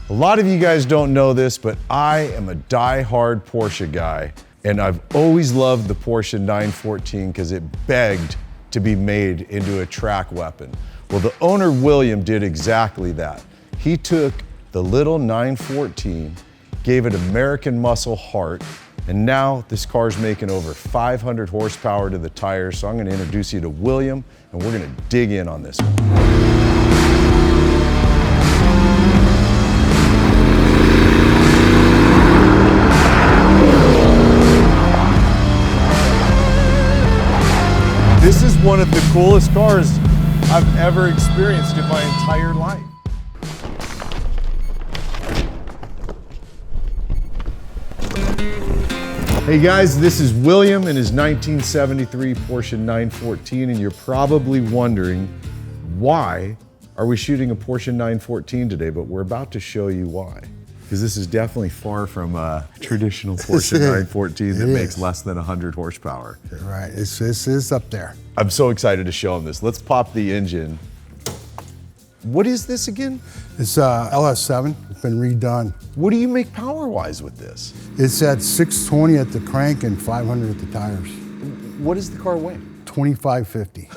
A lot of you guys don't know this, but I am a die-hard Porsche guy, and I've always loved the Porsche 914 because it begged to be made into a track weapon. Well, the owner, William, did exactly that. He took the little 914, gave it American muscle heart, and now this car's making over 500 horsepower to the tires. So I'm gonna introduce you to William, and we're gonna dig in on this one. This is one of the coolest cars I've ever experienced in my entire life. Hey guys, this is William and his 1973 Porsche 914, and you're probably wondering, why are we shooting a Porsche 914 today? But we're about to show you why. Because this is definitely far from a traditional Porsche 914 that makes less than 100 horsepower. Right, it's up there. I'm so excited to show them this. Let's pop the engine. What is this again? It's LS7, it's been redone. What do you make power-wise with this? It's at 620 at the crank and 500 at the tires. What does the car weigh? 2550.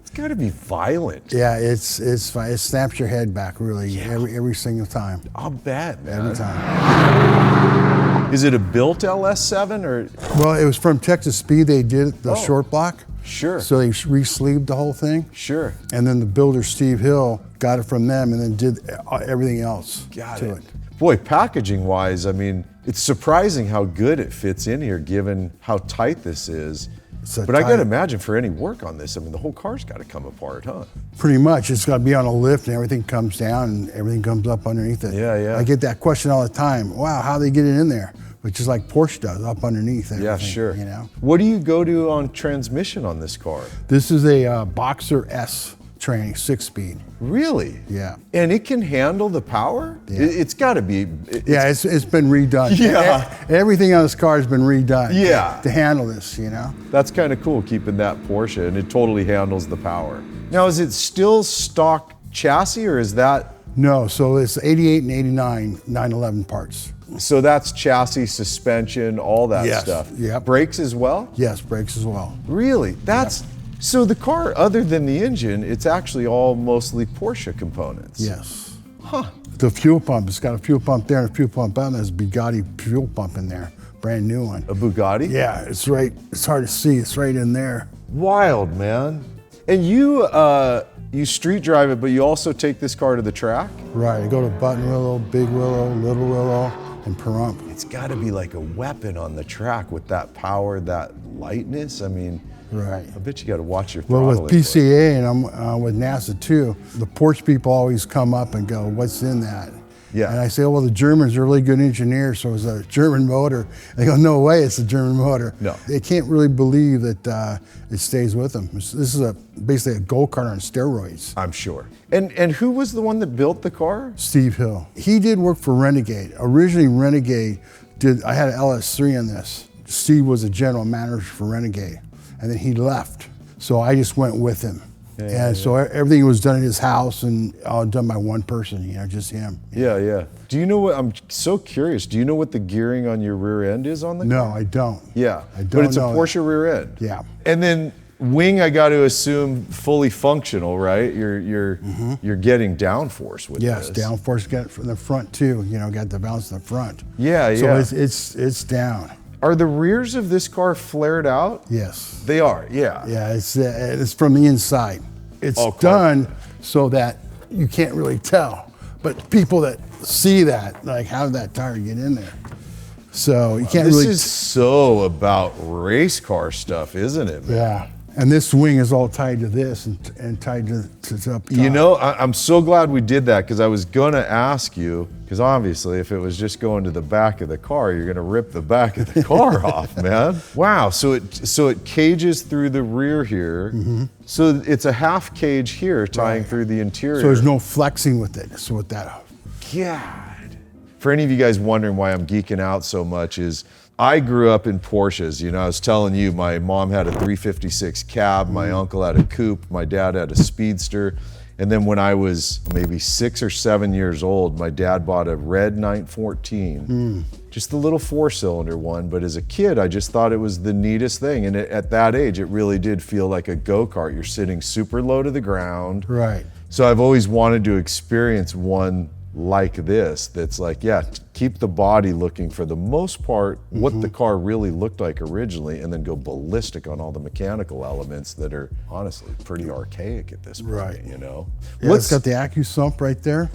It's gotta be violent. Yeah, it snaps your head back really every single time. I'll bet, man. Every time. Is it a built LS7 or? Well, it was from Texas Speed. They did the short block. Sure. So they re-sleeved the whole thing. Sure. And then the builder, Steve Hill, got it from them and then did everything else to it. Boy, packaging-wise, I mean, it's surprising how good it fits in here given how tight this is. But I gotta imagine for any work on this, I mean, the whole car's gotta come apart, huh? Pretty much, it's gotta be on a lift and everything comes down and everything comes up underneath it. Yeah, yeah. I get that question all the time. Wow, how they get it in there? But just like Porsche does, up underneath everything. Yeah, sure. You know? What do you go to on transmission on this car? This is a Boxer S training, 6-speed. Really? Yeah. And it can handle the power? Yeah. It's gotta be. It's been redone. Yeah. Everything on this car has been redone. Yeah. To handle this, you know? That's kind of cool, keeping that Porsche, and it totally handles the power. Now, is it still stock chassis, or is that? No, so it's 88 and 89 911 parts. So that's chassis, suspension, all that stuff. Yeah. Brakes as well? Yes, brakes as well. Really? That's, so the car, other than the engine, it's actually all mostly Porsche components. Yes. Huh. The fuel pump, it's got a fuel pump there and a fuel pump out, and there's a Bugatti fuel pump in there, brand new one. A Bugatti? Yeah, it's right, it's hard to see, it's right in there. Wild, man. And you street drive it, but you also take this car to the track? Right, I go to Button Willow, Big Willow, Little Willow, and Pahrump. It's gotta be like a weapon on the track with that power, that lightness. I mean, right. I bet you gotta watch your Well, throttle. with PCA and I'm with NASA too, the Porsche people always come up and go, what's in that? Yeah. And I say, oh, well, the Germans are really good engineers, so it's a German motor. They go, no way, it's a German motor. No. They can't really believe that it stays with them. This is basically a go-kart on steroids. I'm sure. And who was the one that built the car? Steve Hill. He did work for Renegade. Originally, Renegade I had an LS3 in this. Steve was a general manager for Renegade, and then he left. So I just went with him. So everything was done at his house and all done by one person, you know, just him. Yeah, yeah. Do you know what, I'm so curious, do you know what the gearing on your rear end is on the car? No, I don't. Yeah, I don't but it's a know Porsche rear end. Yeah. And then wing, I got to assume fully functional, right? You're getting downforce with yes, this. downforce got it from the front too, you know, got the balance in the front. Yeah, yeah. So it's down. Are the rears of this car flared out? Yes. They are, yeah. Yeah, it's from the inside. It's done so that you can't really tell. But people that see that, like, how did that tire get in there? So you can't really. This is so about race car stuff, isn't it, man? Yeah. And this wing is all tied to this and tied to up top. You know, I'm so glad we did that, because I was gonna ask you, because obviously if it was just going to the back of the car, you're gonna rip the back of the car off, man. Wow, so it cages through the rear here. So it's a half cage here tying through the interior. So there's no flexing with it. So with that. God. For any of you guys wondering why I'm geeking out so much, is I grew up in Porsches. You know, I was telling you, my mom had a 356 cab, my uncle had a coupe, my dad had a Speedster. And then when I was maybe 6 or 7 years old, my dad bought a red 914, just the little 4-cylinder one. But as a kid, I just thought it was the neatest thing. And at that age, it really did feel like a go-kart. You're sitting super low to the ground. Right. So I've always wanted to experience one like this that's like, yeah, keep the body looking for the most part what the car really looked like originally, and then go ballistic on all the mechanical elements that are honestly pretty archaic at this point, Right. you know? Yeah, it's got the AccuSump right there.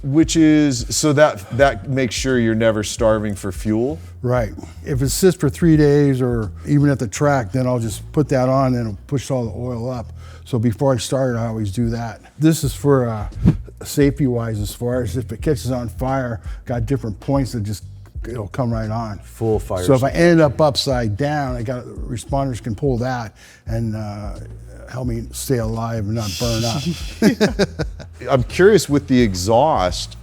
Which is, so that makes sure you're never starving for fuel? Right. If it sits for 3 days or even at the track, then I'll just put that on and it'll push all the oil up. So before I start, I always do that. This is for safety-wise, as far as if it catches on fire, got different points that just, it'll come right on. Full fire. So if I end up upside down, responders can pull that and help me stay alive and not burn up. I'm curious with the exhaust.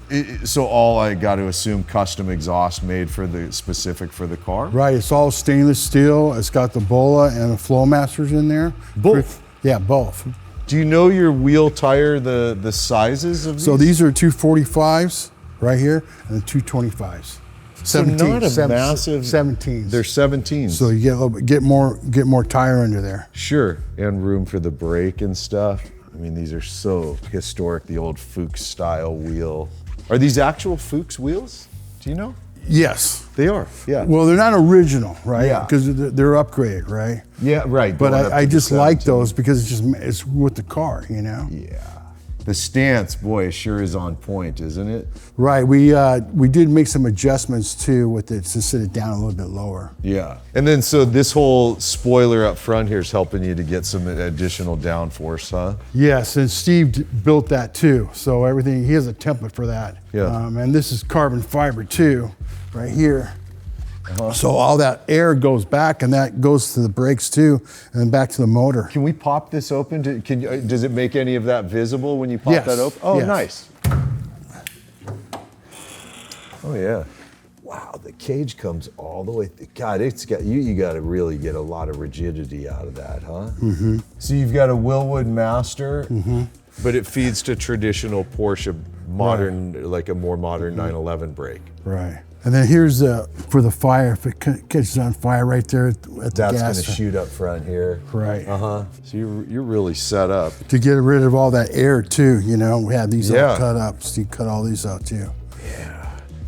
So all I got to assume custom exhaust made for specific for the car? Right, it's all stainless steel. It's got the Bola and the Flowmasters in there. Both? Yeah, both. Do you know your wheel tire, the sizes of these? So these are 245s right here and the 225s. So not a massive 17s. They're 17s. So you get a little bit, get more tire under there. Sure, and room for the brake and stuff. I mean, these are so historic, the old Fuchs style wheel. Are these actual Fuchs wheels? Do you know? Yes. They are, yeah. Well, they're not original, right? Yeah. Because they're upgraded, right? Yeah, right. But going up I to the just like 17. those because it's with the car, you know? Yeah. The stance, boy, it sure is on point, isn't it? Right. We did make some adjustments too with it to sit it down a little bit lower. Yeah. And then so this whole spoiler up front here is helping you to get some additional downforce, huh? Yes, and Steve built that too. So everything, he has a template for that. Yeah. And this is carbon fiber too, right here. So all that air goes back, and that goes to the brakes too, and then back to the motor. Can we pop this open? Does it make any of that visible when you pop Yes. that open? Oh, Yes. nice. Oh yeah. Wow, the cage comes all the way. God, it's got you got to really get a lot of rigidity out of that, huh? Mm-hmm. So you've got a Willwood Master, but it feeds to traditional Porsche modern, like a more modern 911 brake. Right. And then here's for the fire, if it catches on fire right there at the That's gas. going to shoot up front here. Right. So you're really set up. To get rid of all that air too, you know, we had these all Yeah. cut up, so you cut all these out too.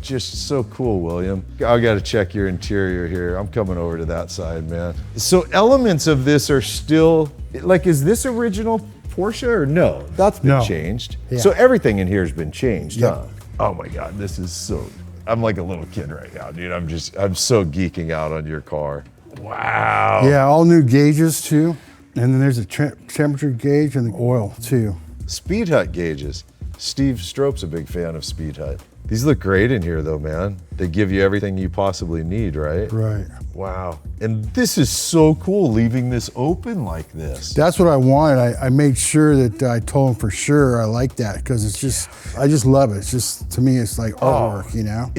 Just so cool, William. I got to check your interior here. I'm coming over to that side, man. So elements of this are still, like, is this original Porsche or no? That's been No. changed. Yeah. So everything in here has been changed, Yep. huh? Oh my God, this is so, I'm like a little kid right now, dude. I'm so geeking out on your car. Wow. Yeah, all new gauges too. And then there's a temperature gauge and the oil too. Speed Hut gauges. Steve Strope's a big fan of Speed Hut. These look great in here though, man. They give you everything you possibly need, right? Right. Wow. And this is so cool, leaving this open like this. That's what I wanted. I made sure that I told him for sure I like that because it's just, I just love it. It's just, to me, it's like artwork, you know?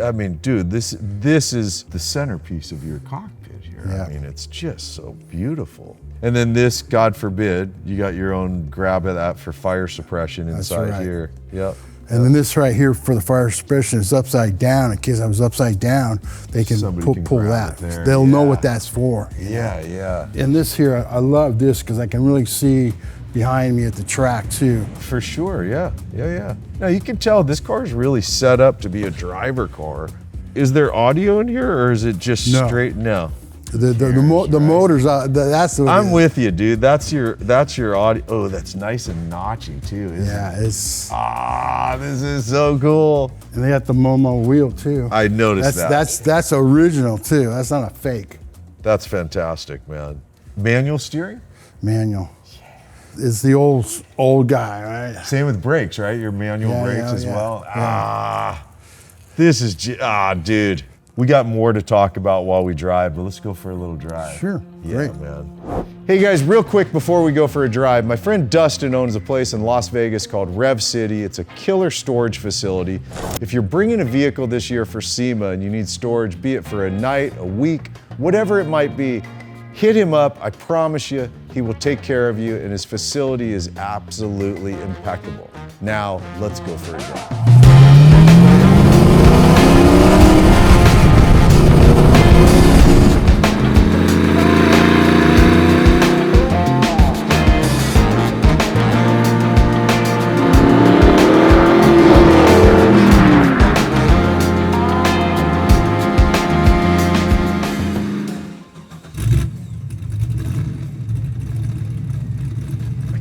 I mean, dude, this is the centerpiece of your cockpit here. Yeah. I mean, it's just so beautiful. And then this, God forbid, you got your own grab of that for fire suppression inside right. here. Yep. And then this right here for the fire suppression is upside down. In case I was upside down, they can Somebody can pull grab that. it there. They'll know Yeah. what that's for. Yeah, yeah. And this here, I love this because I can really see behind me at the track too. For sure, yeah. Now you can tell this car is really set up to be a driver car. Is there audio in here or is it just No. straight? No. The motors, that's the. I'm with you, dude. That's your audio. Oh, that's nice and notchy too, isn't it? Yeah, it's. This is so cool. And they got the Momo wheel too. I noticed that. That's original too. That's not a fake. That's fantastic, man. Manual steering? Manual. It's the old guy, right? Same with brakes, right? Your manual Yeah, brakes yeah, as yeah. well. Yeah. This is, dude. We got more to talk about while we drive, but let's go for a little drive. Sure, Yeah, great. man. Hey guys, real quick before we go for a drive, my friend Dustin owns a place in Las Vegas called Rev City. It's a killer storage facility. If you're bringing a vehicle this year for SEMA and you need storage, be it for a night, a week, whatever it might be, Hit him up. I promise you, he will take care of you, and his facility is absolutely impeccable. Now, let's go for a drive.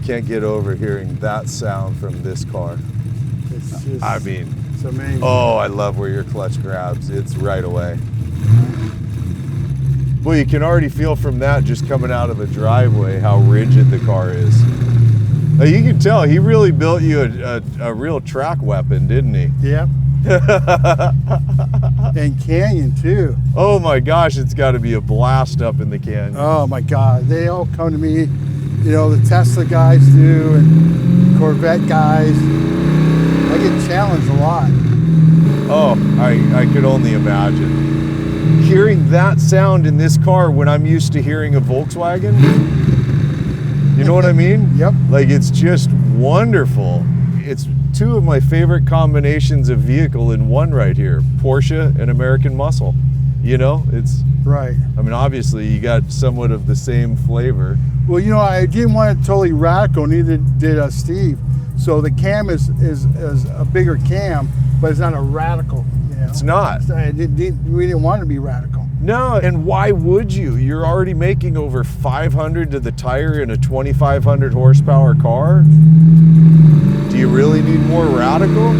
Can't get over hearing that sound from this car. It's just, I mean, it's amazing. Oh, I love where your clutch grabs. It's right away. Well, you can already feel from that just coming out of the driveway how rigid the car is. You can tell he really built you a real track weapon, didn't he? Yep. And canyon too. Oh my gosh, it's got to be a blast up in the canyon. Oh my God, they all come to me. You know, the Tesla guys do, and Corvette guys. I get challenged a lot. Oh, I could only imagine. Hearing that sound in this car when I'm used to hearing a Volkswagen, you know what I mean? Yep. Like, it's just wonderful. It's two of my favorite combinations of vehicle in one right here, Porsche and American Muscle. You know, it's, right. I mean, obviously you got somewhat of the same flavor. Well, you know, I didn't want it totally radical, neither did Steve. So the cam is a bigger cam, but it's not a radical. You know? It's not. We didn't want it to be radical. No, and why would you? You're already making over 500 to the tire in a 2,500 horsepower car. Do you really need more radical?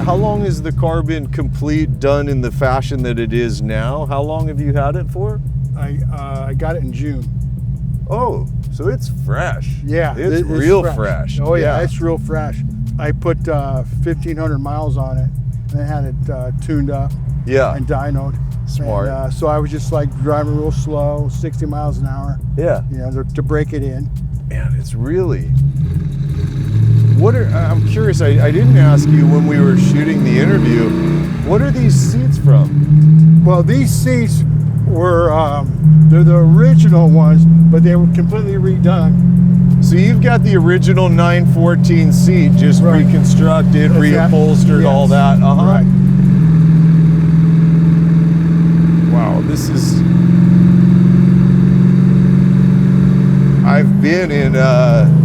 How long has the car been complete, done in the fashion that it is now? How long have you had it for? I got it in June. Oh, so it's fresh. Yeah, it's real fresh. Oh yeah, it's real fresh. I put 1,500 miles on it, and I had it tuned up. Yeah. And dynoed. Smart. And, so I was just like driving real slow, 60 miles an hour. Yeah. You know, to break it in. Man, it's really. I'm curious, I didn't ask you when we were shooting the interview, what are these seats from? Well, these seats were, they're the original ones, but they were completely redone. So you've got the original 914 seat, just right. reconstructed, reupholstered, yes. all that. Right. Wow, this is. I've been in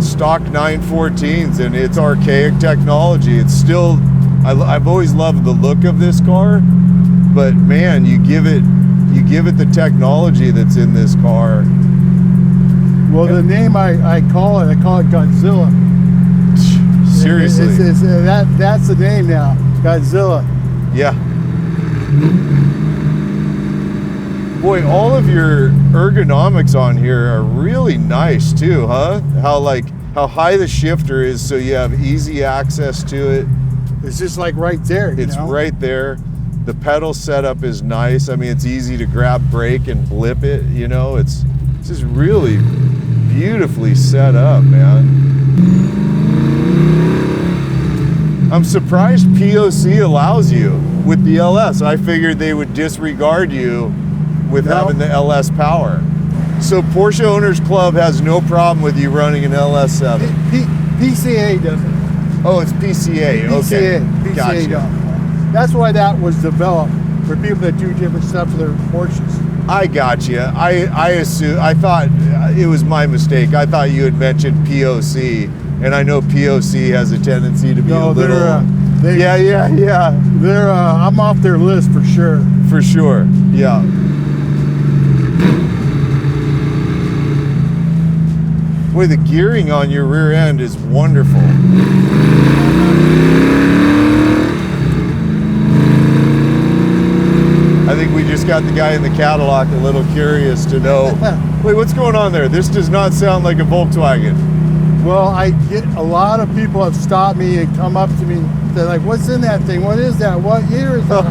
stock 914s, and it's archaic technology. It's still, I've always loved the look of this car, but man, you give it the technology that's in this car. Well, the name I call it Godzilla. Seriously. That's the name now, Godzilla. Yeah. Boy, all of your ergonomics on here are really nice too, huh? How high the shifter is, so you have easy access to it. It's just like right there. It's right there. The pedal setup is nice. I mean, it's easy to grab brake and blip it, you know? It's just really beautifully set up, man. I'm surprised POC allows you with the LS. I figured they would disregard you with having the LS power. So Porsche Owners Club has no problem with you running an LS7? PCA doesn't. Oh, it's PCA, okay. PCA Gotcha. don't. That's why that was developed, for people that do different stuff to their Porsches. I got you. I thought it was my mistake. I thought you had mentioned POC, and I know POC has a tendency to be a little... yeah. They're, I'm off their list for sure. For sure, yeah. Boy, the gearing on your rear end is wonderful. I think we just got the guy in the Cadillac a little curious to know, wait, what's going on there? This does not sound like a Volkswagen. Well, I get a lot of people have stopped me and come up to me. They're like, what's in that thing? What is that? What year is that?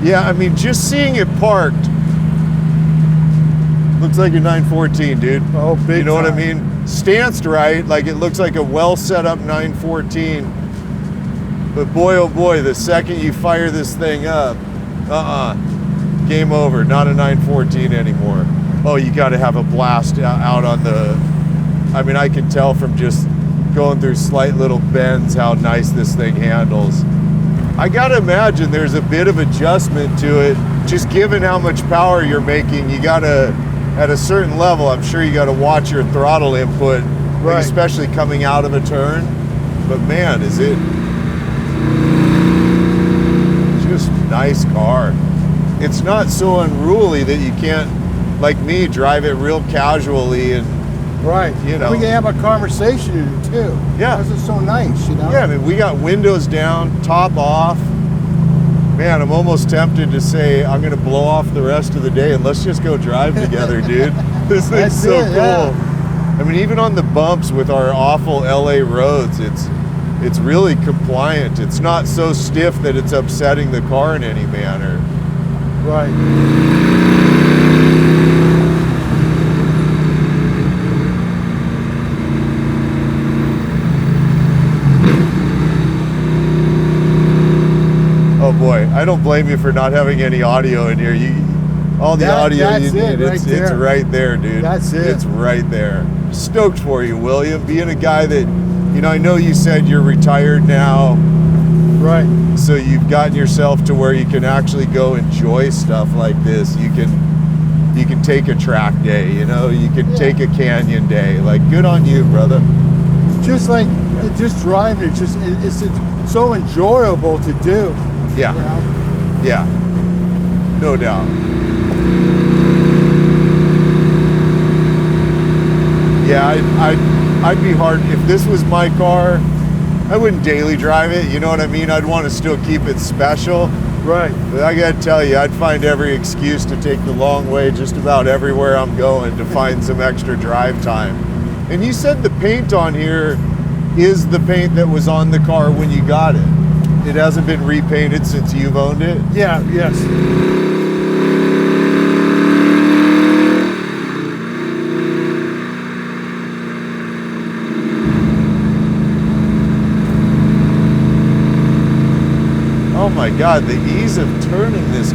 Yeah, I mean, just seeing it parked looks like a 914, dude. Oh, big You know time. what I mean? Stanced right, like it looks like a well set up 914. But boy, oh boy, the second you fire this thing up, game over. Not a 914 anymore. Oh, you got to have a blast out on the. I mean, I can tell from just going through slight little bends how nice this thing handles. I gotta imagine there's a bit of adjustment to it, just given how much power you're making. You gotta, at a certain level, I'm sure you gotta watch your throttle input, right, especially coming out of a turn. But man, is it just nice car. It's not so unruly that you can't, like me, drive it real casually and, right, you know. We can have a conversation in it too. Yeah. Because it's so nice, you know? Yeah, I mean, we got windows down, top off. Man, I'm almost tempted to say I'm gonna blow off the rest of the day and let's just go drive together, dude. This thing's so cool. Yeah. I mean, even on the bumps with our awful LA roads, it's really compliant. It's not so stiff that it's upsetting the car in any manner. Right. Oh boy, I don't blame you for not having any audio in here. All the audio you need, it's right there, dude. That's it. It's right there. Stoked for you, William. Being a guy that, you know, I know you said you're retired now. Right. So you've gotten yourself to where you can actually go enjoy stuff like this. You can take a track day, you know, you can take a canyon day. Like, good on you, brother. Just like, just driving, it's so enjoyable to do. Yeah. You know? Yeah. No doubt. Yeah, I'd be hard, if this was my car, I wouldn't daily drive it, you know what I mean? I'd want to still keep it special. Right. But I gotta tell you, I'd find every excuse to take the long way just about everywhere I'm going to find some extra drive time. And you said the paint on here is the paint that was on the car when you got it. It hasn't been repainted since you've owned it? Yeah, yes. Oh my God, the ease of turning this,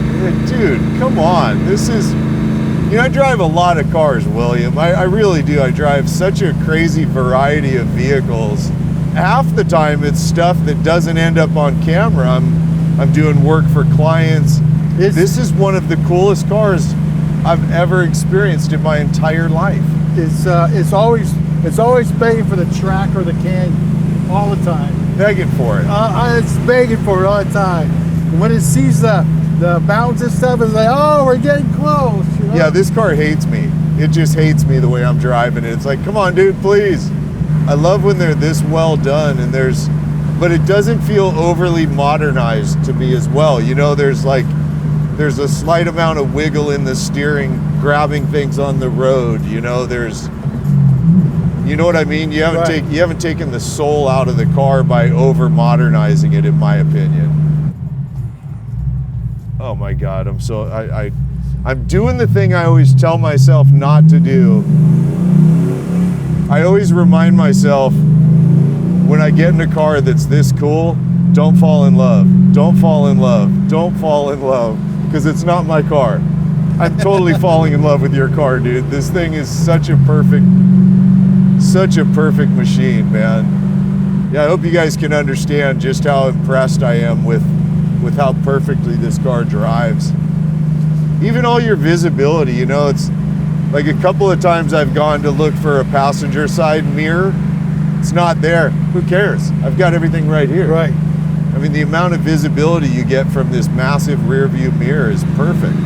dude, come on. This is, you know, I drive a lot of cars, William. I really do. I drive such a crazy variety of vehicles. Half the time it's stuff that doesn't end up on camera. I'm doing work for clients. This is one of the coolest cars I've ever experienced in my entire life. It's always begging for the track or the canyon all the time. Begging for it. It's begging for it all the time. When it sees the mountains and stuff, it's like, oh, we're getting close. You know? Yeah, this car hates me. It just hates me the way I'm driving it. It's like, come on, dude, please. I love when they're this well done, and but it doesn't feel overly modernized to me as well. You know, there's a slight amount of wiggle in the steering, grabbing things on the road. You know, you know what I mean? You haven't taken the soul out of the car by over modernizing it, in my opinion. Oh my God, I'm doing the thing I always tell myself not to do. I always remind myself when I get in a car that's this cool, don't fall in love, don't fall in love, don't fall in love, because it's not my car. I'm totally falling in love with your car, dude. This thing is such a perfect machine, man. Yeah, I hope you guys can understand just how impressed I am with how perfectly this car drives. Even all your visibility, you know, it's like a couple of times I've gone to look for a passenger side mirror. It's not there. Who cares? I've got everything right here. Right. I mean, the amount of visibility you get from this massive rear view mirror is perfect.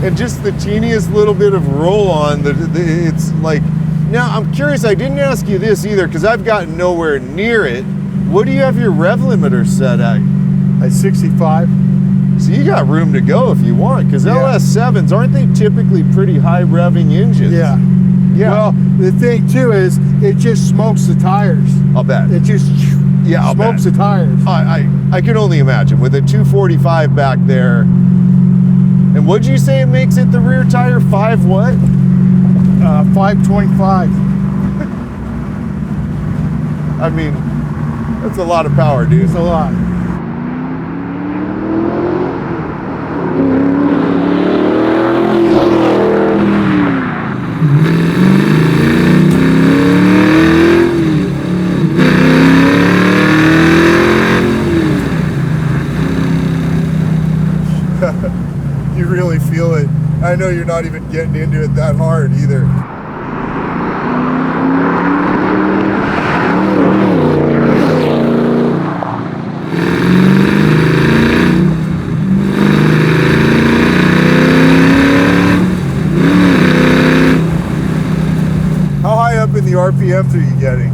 And just the teeniest little bit of roll on, it's like, now I'm curious, I didn't ask you this either because I've gotten nowhere near it. What do you have your rev limiter set at? At 65. So you got room to go if you want, because LS7s, aren't they typically pretty high revving engines? Yeah. Yeah. Well, the thing too is it just smokes the tires. I'll bet. It just smokes the tires. I can only imagine with a 245 back there. And what'd you say it makes it the rear tire? 5 what? 525. I mean, that's a lot of power, dude. It's a lot. You really feel it. I know you're not even getting into it that hard either. How high up in the RPMs are you getting?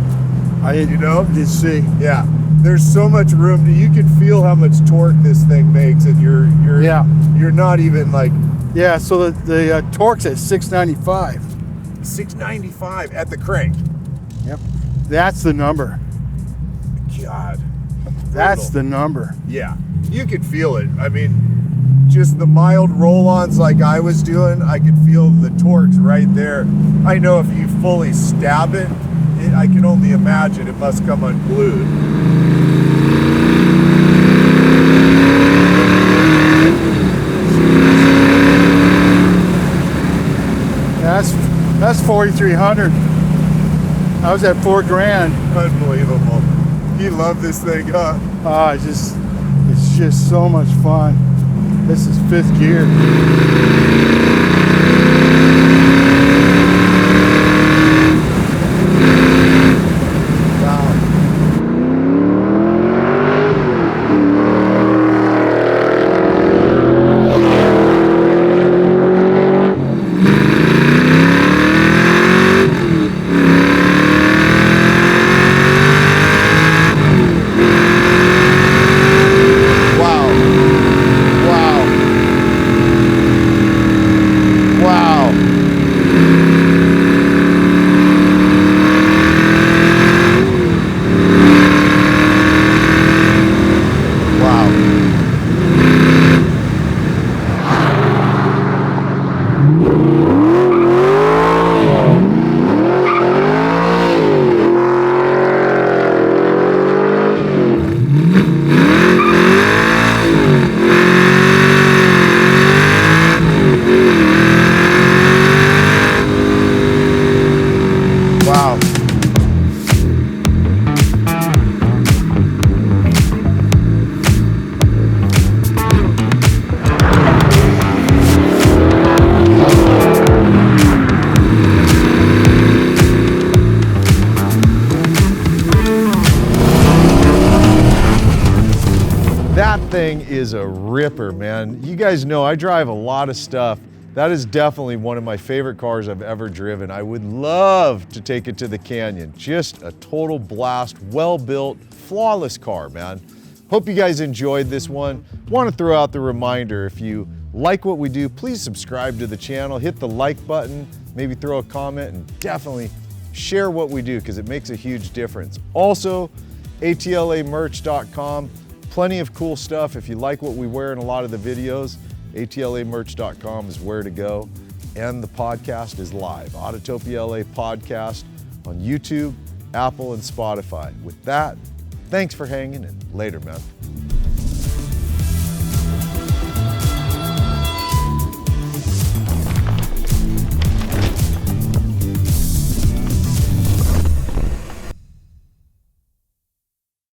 You know, did see. Yeah, there's so much room. You can feel how much torque this thing makes, and you're not even like. Yeah, so the torque's at 695. 695 at the crank. Yep, that's the number. God, That's brutal. the number. Yeah, you could feel it. I mean, just the mild roll-ons like I was doing, I could feel the torques right there. I know if you fully stab it, I can only imagine it must come unglued. That's 4,300. I was at $4,000. Unbelievable. You love this thing, huh? It's just so much fun. This is 5th gear. That thing is a ripper, man. You guys know I drive a lot of stuff. That is definitely one of my favorite cars I've ever driven. I would love to take it to the canyon. Just a total blast, well-built, flawless car, man. Hope you guys enjoyed this one. Want to throw out the reminder, if you like what we do, please subscribe to the channel, hit the like button, maybe throw a comment, and definitely share what we do because it makes a huge difference. Also, atlamerch.com. Plenty of cool stuff. If you like what we wear in a lot of the videos, atlamerch.com is where to go. And the podcast is live. Autotopia LA podcast on YouTube, Apple, and Spotify. With that, thanks for hanging, and later, man.